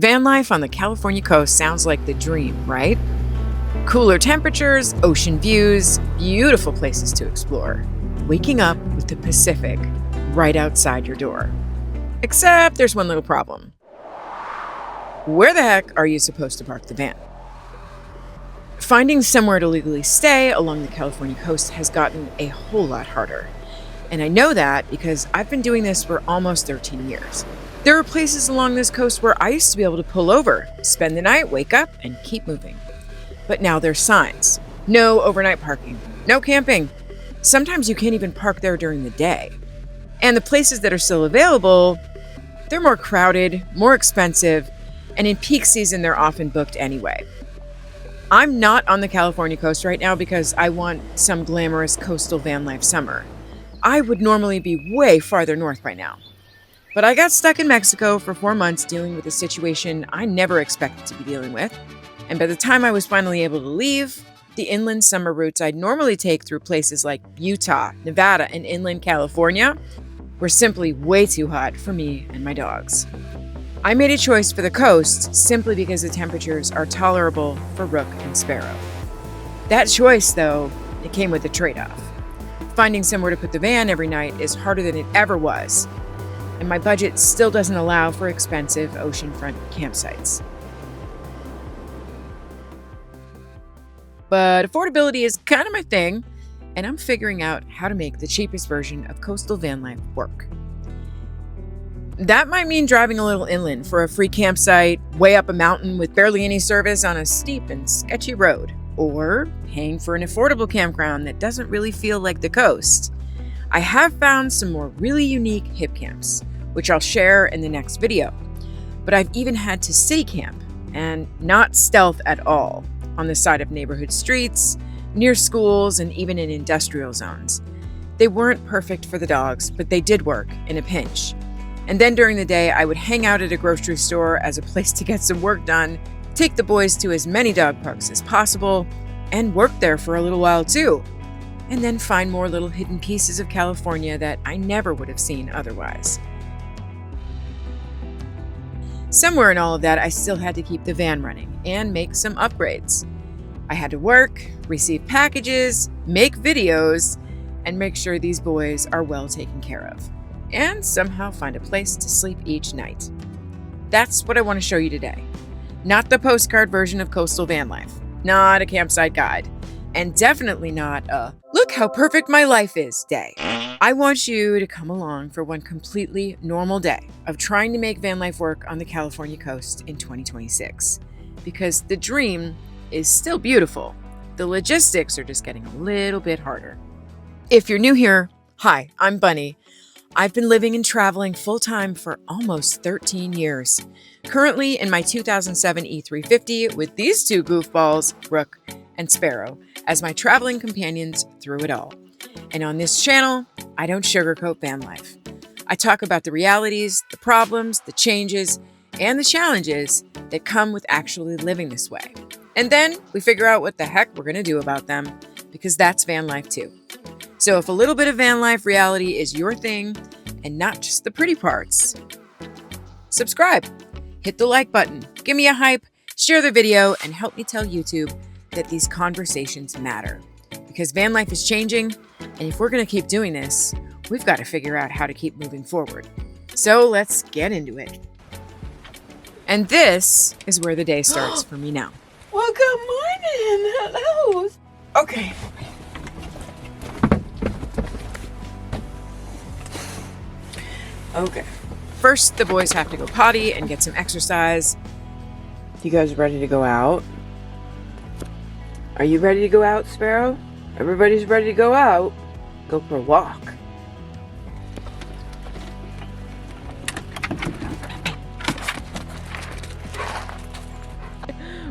Van life on the California coast sounds like the dream, right? Cooler temperatures, ocean views, beautiful places to explore. Waking up with the Pacific right outside your door. Except there's one little problem. Where the heck are you supposed to park the van? Finding somewhere to legally stay along the California coast has gotten a whole lot harder. And I know that because I've been doing this for almost 13 years. There are places along this coast where I used to be able to pull over, spend the night, wake up, and keep moving. But now there's signs. No overnight parking. No camping. Sometimes you can't even park there during the day. And the places that are still available, they're more crowded, more expensive, and in peak season, they're often booked anyway. I'm not on the California coast right now because I want some glamorous coastal van life summer. I would normally be way farther north by now. But I got stuck in Mexico for 4 months dealing with a situation I never expected to be dealing with. And by the time I was finally able to leave, the inland summer routes I'd normally take through places like Utah, Nevada, and inland California were simply way too hot for me and my dogs. I made a choice for the coast simply because the temperatures are tolerable for Rook and Sparrow. That choice, though, it came with a trade-off. Finding somewhere to put the van every night is harder than it ever was, and my budget still doesn't allow for expensive oceanfront campsites. But affordability is kind of my thing, and I'm figuring out how to make the cheapest version of coastal van life work. That might mean driving a little inland for a free campsite, way up a mountain with barely any service on a steep and sketchy road, or paying for an affordable campground that doesn't really feel like the coast. I have found some more really unique hip camps, which I'll share in the next video. But I've even had to city camp, and not stealth at all, on the side of neighborhood streets, near schools, and even in industrial zones. They weren't perfect for the dogs, but they did work in a pinch. And then during the day, I would hang out at a grocery store as a place to get some work done, take the boys to as many dog parks as possible, and work there for a little while too. And then find more little hidden pieces of California that I never would have seen otherwise. Somewhere in all of that, I still had to keep the van running and make some upgrades. I had to work, receive packages, make videos, and make sure these boys are well taken care of, and somehow find a place to sleep each night. That's what I want to show you today. Not the postcard version of coastal van life, not a campsite guide, and definitely not a "look how perfect my life is" day. I want you to come along for one completely normal day of trying to make van life work on the California coast in 2026. Because the dream is still beautiful. The logistics are just getting a little bit harder. If you're new here, hi, I'm Bunny. I've been living and traveling full-time for almost 13 years. Currently in my 2007 E350 with these two goofballs, Rook and Sparrow, as my traveling companions through it all. And on this channel, I don't sugarcoat van life. I talk about the realities, the problems, the changes, and the challenges that come with actually living this way. And then we figure out what the heck we're going to do about them, because that's van life too. So if a little bit of van life reality is your thing, and not just the pretty parts, subscribe, hit the like button, give me a hype, share the video, and help me tell YouTube that these conversations matter. Because van life is changing, and if we're going to keep doing this, we've got to figure out how to keep moving forward. So let's get into it. And this is where the day starts for me now. Well, good morning. Hello. Okay. Okay. First, the boys have to go potty and get some exercise. You guys ready to go out? Are you ready to go out, Sparrow? Everybody's ready to go out. Go for a walk.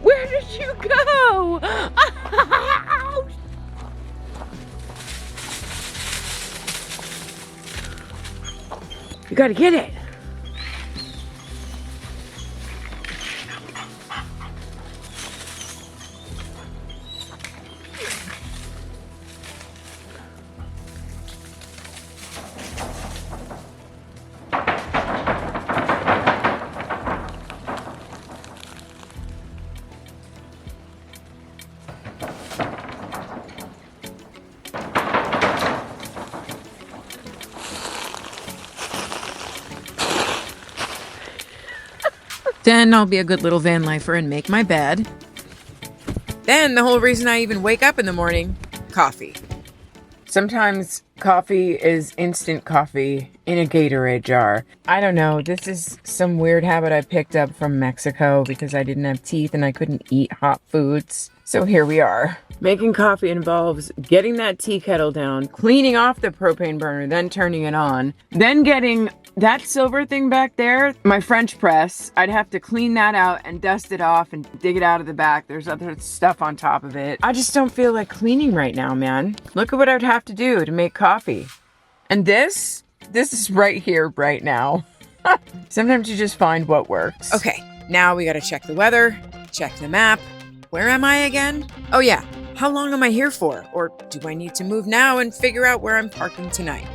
Where did you go? Ouch! You gotta get it. Then I'll be a good little van lifer and make my bed. Then the whole reason I even wake up in the morning, coffee. Sometimes coffee is instant coffee in a Gatorade jar. I don't know, this is some weird habit I picked up from Mexico because I didn't have teeth and I couldn't eat hot foods. So here we are. Making coffee involves getting that tea kettle down, cleaning off the propane burner, then turning it on, then getting that silver thing back there, my French press. I'd have to clean that out and dust it off and dig it out of the back. There's other stuff on top of it. I just don't feel like cleaning right now, man. Look at what I'd have to do to make coffee. And this is right here, right now. Sometimes you just find what works. Okay, now we gotta check the weather, check the map. Where am I again? Oh yeah, how long am I here for? Or do I need to move now and figure out where I'm parking tonight?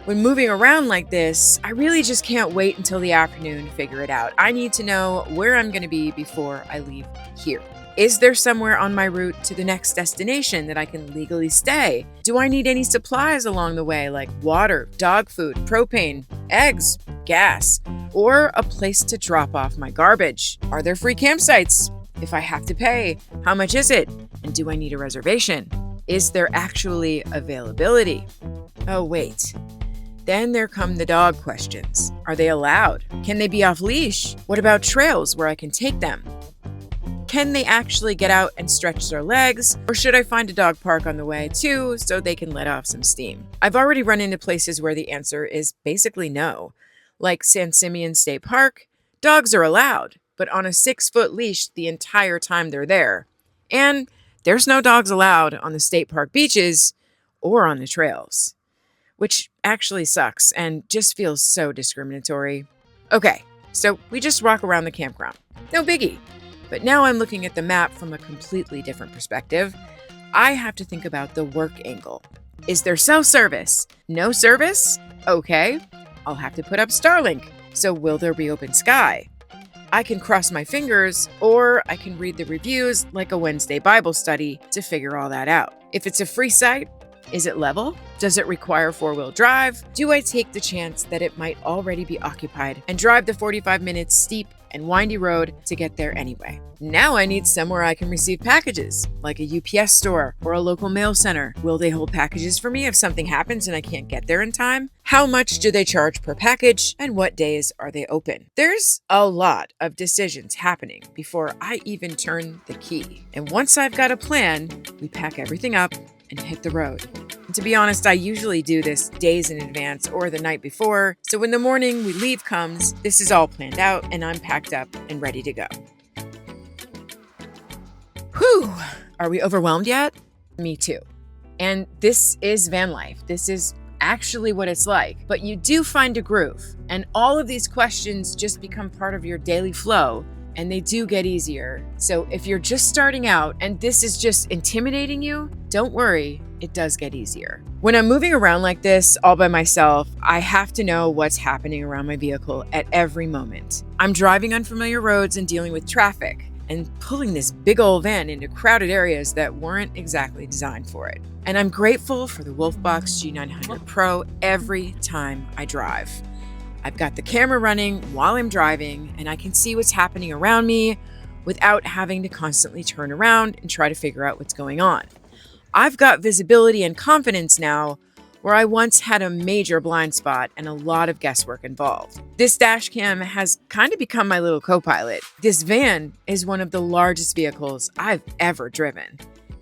When moving around like this, I really just can't wait until the afternoon to figure it out. I need to know where I'm gonna be before I leave here. Is there somewhere on my route to the next destination that I can legally stay? Do I need any supplies along the way, like water, dog food, propane, eggs, gas, or a place to drop off my garbage? Are there free campsites? If I have to pay, how much is it? And do I need a reservation? Is there actually availability? Oh, wait. Then there come the dog questions. Are they allowed? Can they be off leash? What about trails where I can take them? Can they actually get out and stretch their legs? Or should I find a dog park on the way too so they can let off some steam? I've already run into places where the answer is basically no. Like San Simeon State Park, dogs are allowed, but on a 6-foot leash the entire time they're there. And there's no dogs allowed on the state park beaches or on the trails, which actually sucks and just feels so discriminatory. Okay, so we just walk around the campground. No biggie. But now I'm looking at the map from a completely different perspective. I have to think about the work angle. Is there cell service? No service? Okay, I'll have to put up Starlink. So will there be open sky? I can cross my fingers, or I can read the reviews like a Wednesday Bible study to figure all that out. If it's a free site, is it level? Does it require 4-wheel drive? Do I take the chance that it might already be occupied and drive the 45 minutes steep and windy road to get there anyway? Now I need somewhere I can receive packages, like a UPS store or a local mail center. Will they hold packages for me if something happens and I can't get there in time? How much do they charge per package, and what days are they open? There's a lot of decisions happening before I even turn the key. And once I've got a plan, we pack everything up and hit the road. And to be honest, I usually do this days in advance or the night before, so when the morning we leave comes, this is all planned out and I'm packed up and ready to go. Whew! Are we overwhelmed yet? Me too. And this is van life. This is actually what it's like. But you do find a groove, and all of these questions just become part of your daily flow, and they do get easier. So if you're just starting out and this is just intimidating you, don't worry, it does get easier. When I'm moving around like this all by myself, I have to know what's happening around my vehicle at every moment. I'm driving unfamiliar roads and dealing with traffic, and pulling this big old van into crowded areas that weren't exactly designed for it. And I'm grateful for the WolfBox G900 Pro every time I drive. I've got the camera running while I'm driving, and I can see what's happening around me without having to constantly turn around and try to figure out what's going on. I've got visibility and confidence now where I once had a major blind spot and a lot of guesswork involved. This dash cam has kind of become my little co-pilot. This van is one of the largest vehicles I've ever driven.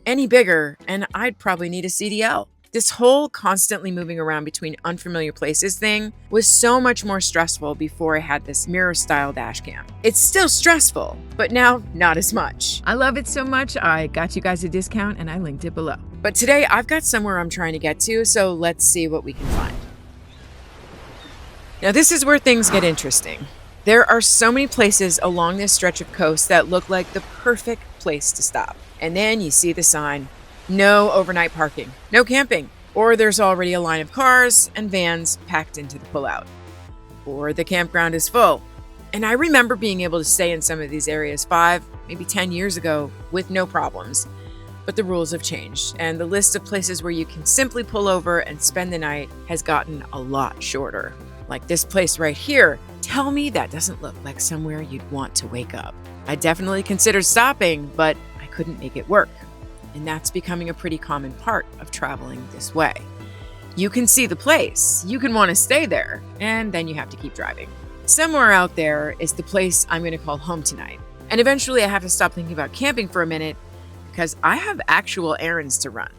Any bigger, and I'd probably need a CDL. This whole constantly moving around between unfamiliar places thing was so much more stressful before I had this mirror-style dash cam. It's still stressful, but now not as much. I love it so much, I got you guys a discount and I linked it below. But today I've got somewhere I'm trying to get to, so let's see what we can find. Now this is where things get interesting. There are so many places along this stretch of coast that look like the perfect place to stop. And then you see the sign, no overnight parking, no camping, or there's already a line of cars and vans packed into the pullout, or the campground is full. And I remember being able to stay in some of these areas 5, maybe 10 years ago with no problems. But the rules have changed, and the list of places where you can simply pull over and spend the night has gotten a lot shorter. Like this place right here Tell me that doesn't look like somewhere you'd want to wake up. I definitely considered stopping, but I couldn't make it work. And that's becoming a pretty common part of traveling this way. You can see the place, you can want to stay there, and then you have to keep driving. Somewhere out there is the place I'm going to call home tonight. And eventually I have to stop thinking about camping for a minute because I have actual errands to run.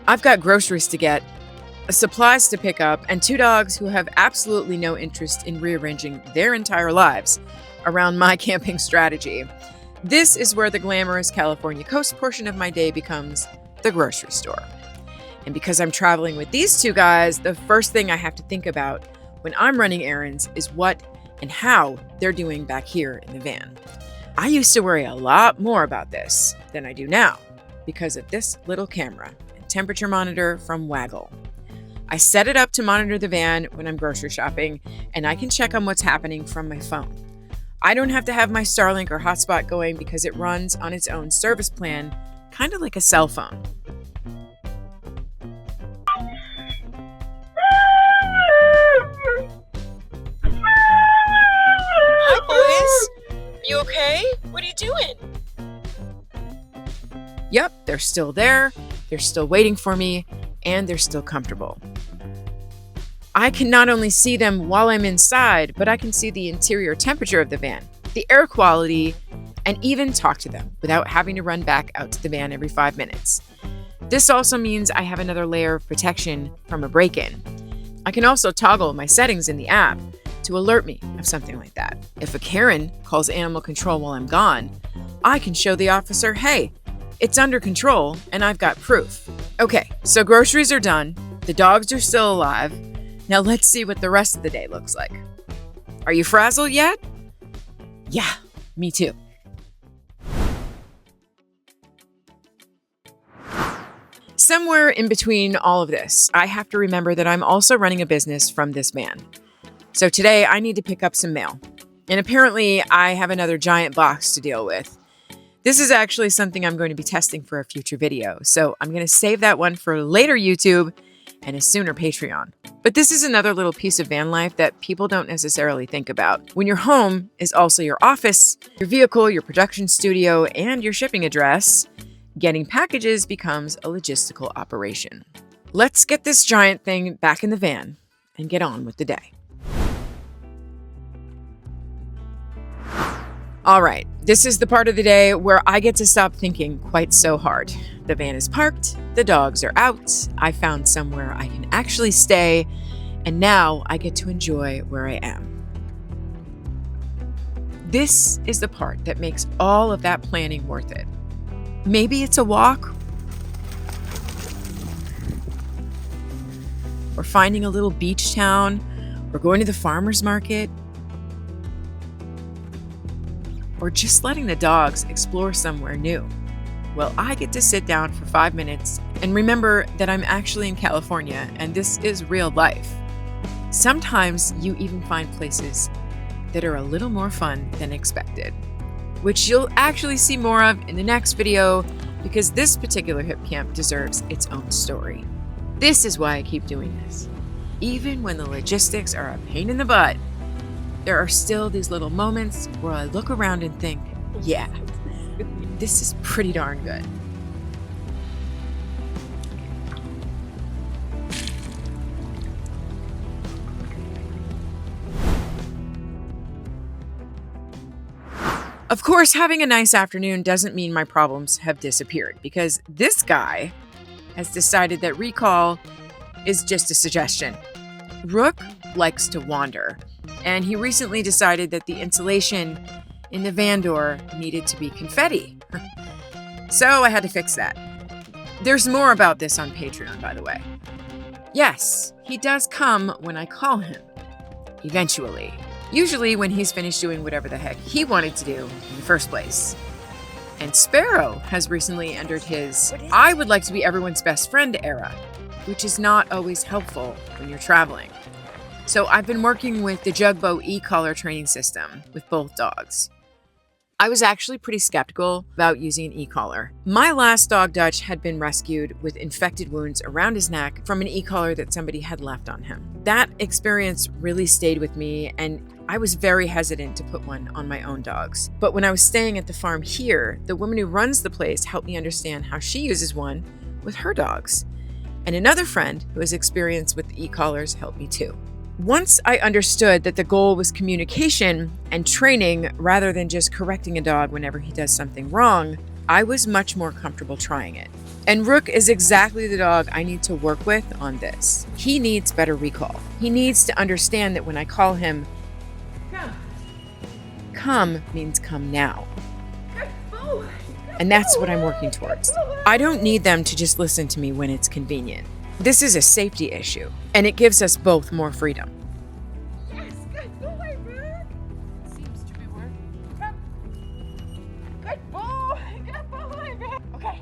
I've got groceries to get, supplies to pick up, and 2 dogs who have absolutely no interest in rearranging their entire lives around my camping strategy. This is where the glamorous California coast portion of my day becomes the grocery store. And because I'm traveling with these 2 guys, the first thing I have to think about when I'm running errands is what and how they're doing back here in the van. I used to worry a lot more about this than I do now because of this little camera and temperature monitor from Waggle. I set it up to monitor the van when I'm grocery shopping, and I can check on what's happening from my phone. I don't have to have my Starlink or hotspot going because it runs on its own service plan, kind of like a cell phone. Hi, boys. You okay? What are you doing? Yep, they're still there. They're still waiting for me, and they're still comfortable. I can not only see them while I'm inside, but I can see the interior temperature of the van, the air quality, and even talk to them without having to run back out to the van every 5 minutes. This also means I have another layer of protection from a break-in. I can also toggle my settings in the app to alert me of something like that. If a Karen calls animal control while I'm gone, I can show the officer, hey, it's under control and I've got proof. Okay, so groceries are done. The dogs are still alive. Now let's see what the rest of the day looks like. Are you frazzled yet? Yeah, me too. Somewhere in between all of this, I have to remember that I'm also running a business from this van. So today I need to pick up some mail. And apparently I have another giant box to deal with. This is actually something I'm going to be testing for a future video. So I'm going to save that one for later YouTube and a sooner Patreon. But this is another little piece of van life that people don't necessarily think about. When your home is also your office, your vehicle, your production studio, and your shipping address, getting packages becomes a logistical operation. Let's get this giant thing back in the van and get on with the day. All right, this is the part of the day where I get to stop thinking quite so hard. The van is parked, the dogs are out, I found somewhere I can actually stay, and now I get to enjoy where I am. This is the part that makes all of that planning worth it. Maybe it's a walk, or finding a little beach town, or going to the farmer's market, or just letting the dogs explore somewhere new. Well, I get to sit down for 5 minutes and remember that I'm actually in California and this is real life. Sometimes you even find places that are a little more fun than expected, which you'll actually see more of in the next video because this particular hip camp deserves its own story. This is why I keep doing this. Even when the logistics are a pain in the butt, there are still these little moments where I look around and think, yeah, this is pretty darn good. Of course, having a nice afternoon doesn't mean my problems have disappeared because this guy has decided that recall is just a suggestion. Rook likes to wander, and he recently decided that the insulation in the van door needed to be confetti. So I had to fix that. There's more about this on Patreon, by the way. Yes, he does come when I call him. Eventually. Usually when he's finished doing whatever the heck he wanted to do in the first place. And Sparrow has recently entered his I would like to be everyone's best friend era, which is not always helpful when you're traveling. So I've been working with the Jugbow e-collar training system with both dogs. I was actually pretty skeptical about using an e-collar. My last dog, Dutch, had been rescued with infected wounds around his neck from an e-collar that somebody had left on him. That experience really stayed with me, and I was very hesitant to put one on my own dogs. But when I was staying at the farm here, the woman who runs the place helped me understand how she uses one with her dogs. And another friend who has experience with e-collars helped me too. Once I understood that the goal was communication and training rather than just correcting a dog whenever he does something wrong, I was much more comfortable trying it. And Rook is exactly the dog I need to work with on this. He needs better recall. He needs to understand that when I call him, come means come now. And that's what I'm working towards. I don't need them to just listen to me when it's convenient. This is a safety issue, and it gives us both more freedom. Yes, good boy, Rook. Seems to be working. Come. Good boy, Rook. Okay.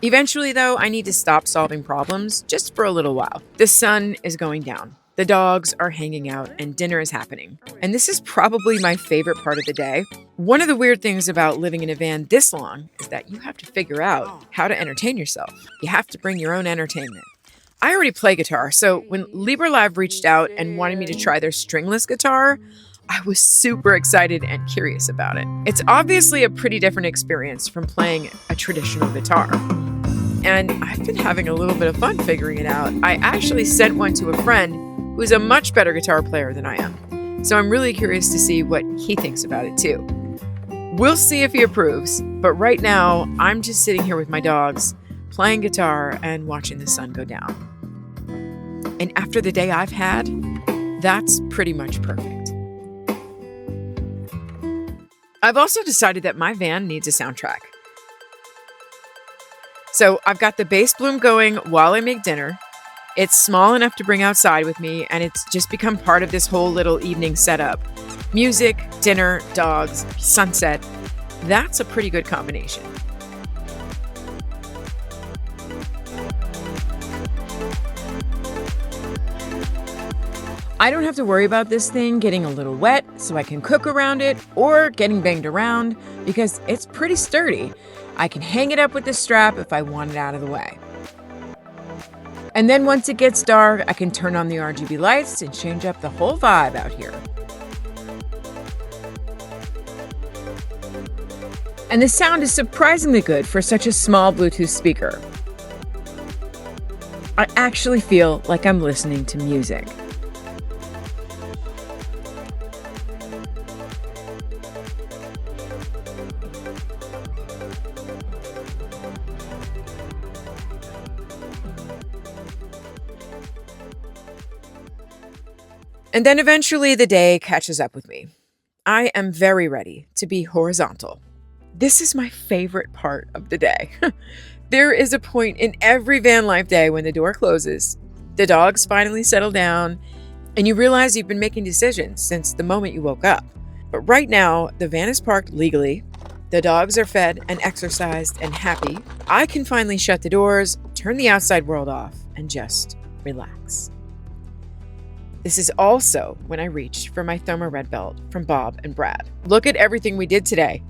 Eventually, though, I need to stop solving problems just for a little while. The sun is going down. The dogs are hanging out and dinner is happening. And this is probably my favorite part of the day. One of the weird things about living in a van this long is that you have to figure out how to entertain yourself. You have to bring your own entertainment. I already play guitar, so when LiberLive reached out and wanted me to try their stringless guitar, I was super excited and curious about it. It's obviously a pretty different experience from playing a traditional guitar. And I've been having a little bit of fun figuring it out. I actually sent one to a friend who's a much better guitar player than I am. So I'm really curious to see what he thinks about it too. We'll see if he approves, but right now I'm just sitting here with my dogs, playing guitar and watching the sun go down. And after the day I've had, that's pretty much perfect. I've also decided that my van needs a soundtrack. So I've got the BassBloom going while I make dinner. It's small enough to bring outside with me, and it's just become part of this whole little evening setup. Music, dinner, dogs, sunset. That's a pretty good combination. I don't have to worry about this thing getting a little wet so I can cook around it or getting banged around because it's pretty sturdy. I can hang it up with the strap if I want it out of the way. And then once it gets dark, I can turn on the RGB lights and change up the whole vibe out here. And the sound is surprisingly good for such a small Bluetooth speaker. I actually feel like I'm listening to music. And then eventually the day catches up with me. I am very ready to be horizontal. This is my favorite part of the day. There is a point in every Vanlife day when the door closes, the dogs finally settle down, and you realize you've been making decisions since the moment you woke up. But right now, the van is parked legally, the dogs are fed and exercised and happy. I can finally shut the doors, turn the outside world off, and just relax. This is also when I reached for my ThermoRed belt from Bob and Brad. Look at everything we did today.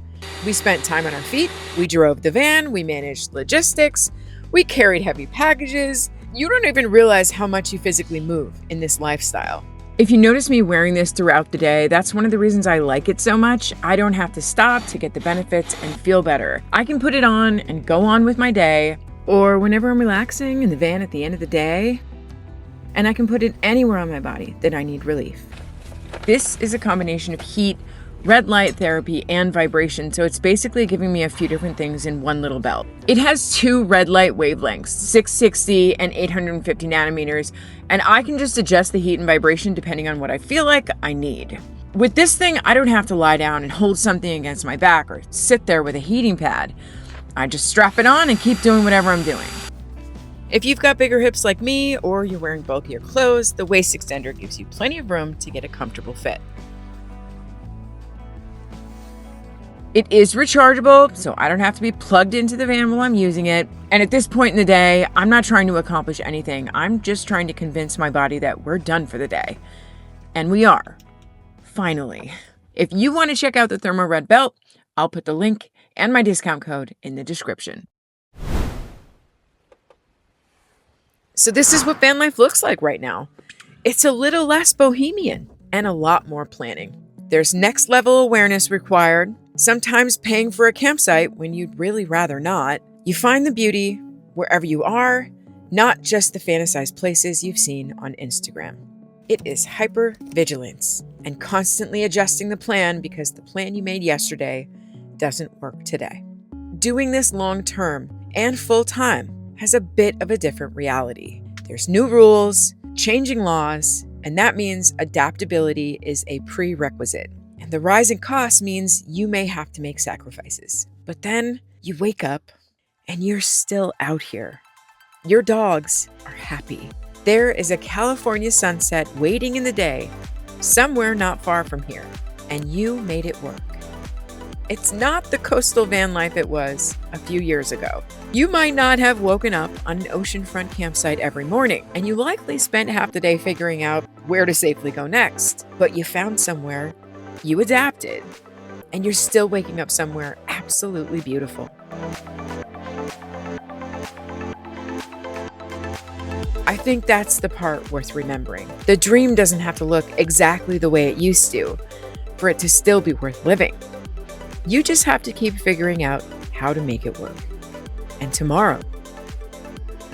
We spent time on our feet, we drove the van, we managed logistics, we carried heavy packages. You don't even realize how much you physically move in this lifestyle. If you notice me wearing this throughout the day, that's one of the reasons I like it so much. I don't have to stop to get the benefits and feel better. I can put it on and go on with my day, or whenever I'm relaxing in the van at the end of the day, and I can put it anywhere on my body that I need relief. This is a combination of heat, red light therapy, and vibration, so it's basically giving me a few different things in one little belt. It has two red light wavelengths, 660 and 850 nanometers, and I can just adjust the heat and vibration depending on what I feel like I need. With this thing, I don't have to lie down and hold something against my back or sit there with a heating pad. I just strap it on and keep doing whatever I'm doing. If you've got bigger hips like me, or you're wearing bulkier clothes, the waist extender gives you plenty of room to get a comfortable fit. It is rechargeable, so I don't have to be plugged into the van while I'm using it. And at this point in the day, I'm not trying to accomplish anything. I'm just trying to convince my body that we're done for the day. And we are. Finally. If you want to check out the ThermoRed belt, I'll put the link and my discount code in the description. So this is what van life looks like right now. It's a little less bohemian and a lot more planning. There's next level awareness required, sometimes paying for a campsite when you'd really rather not. You find the beauty wherever you are, not just the fantasized places you've seen on Instagram. It is hypervigilance and constantly adjusting the plan because the plan you made yesterday doesn't work today. Doing this long term and full time has a bit of a different reality. There's new rules, changing laws, and that means adaptability is a prerequisite. And the rise in costs means you may have to make sacrifices. But then you wake up and you're still out here. Your dogs are happy. There is a California sunset waiting in the day, somewhere not far from here, and you made it work. It's not the coastal van life it was a few years ago. You might not have woken up on an oceanfront campsite every morning, and you likely spent half the day figuring out where to safely go next. But you found somewhere, you adapted, and you're still waking up somewhere absolutely beautiful. I think that's the part worth remembering. The dream doesn't have to look exactly the way it used to for it to still be worth living. You just have to keep figuring out how to make it work. And tomorrow,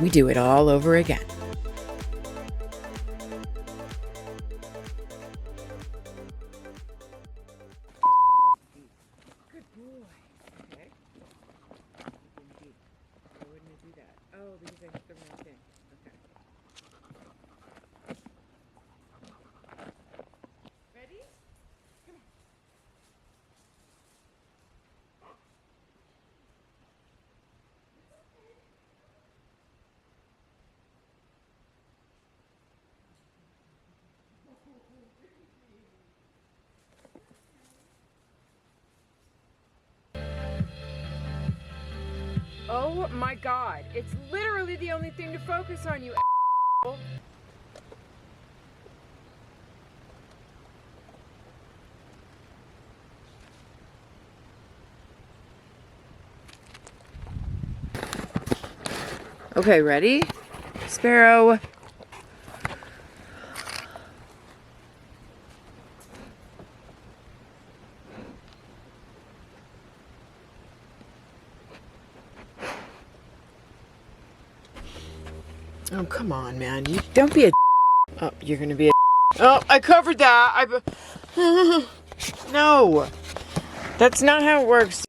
we do it all over again. Good boy. Okay. Why wouldn't it do that? Oh, because I hit the wrong thing. Okay. Ready? Come on. Oh my God, it's literally the only thing to focus on, you asshole. Okay, ready? Sparrow. Oh, come on, man. You don't be a Oh, you're gonna be a Oh, I covered that. No. That's not how it works.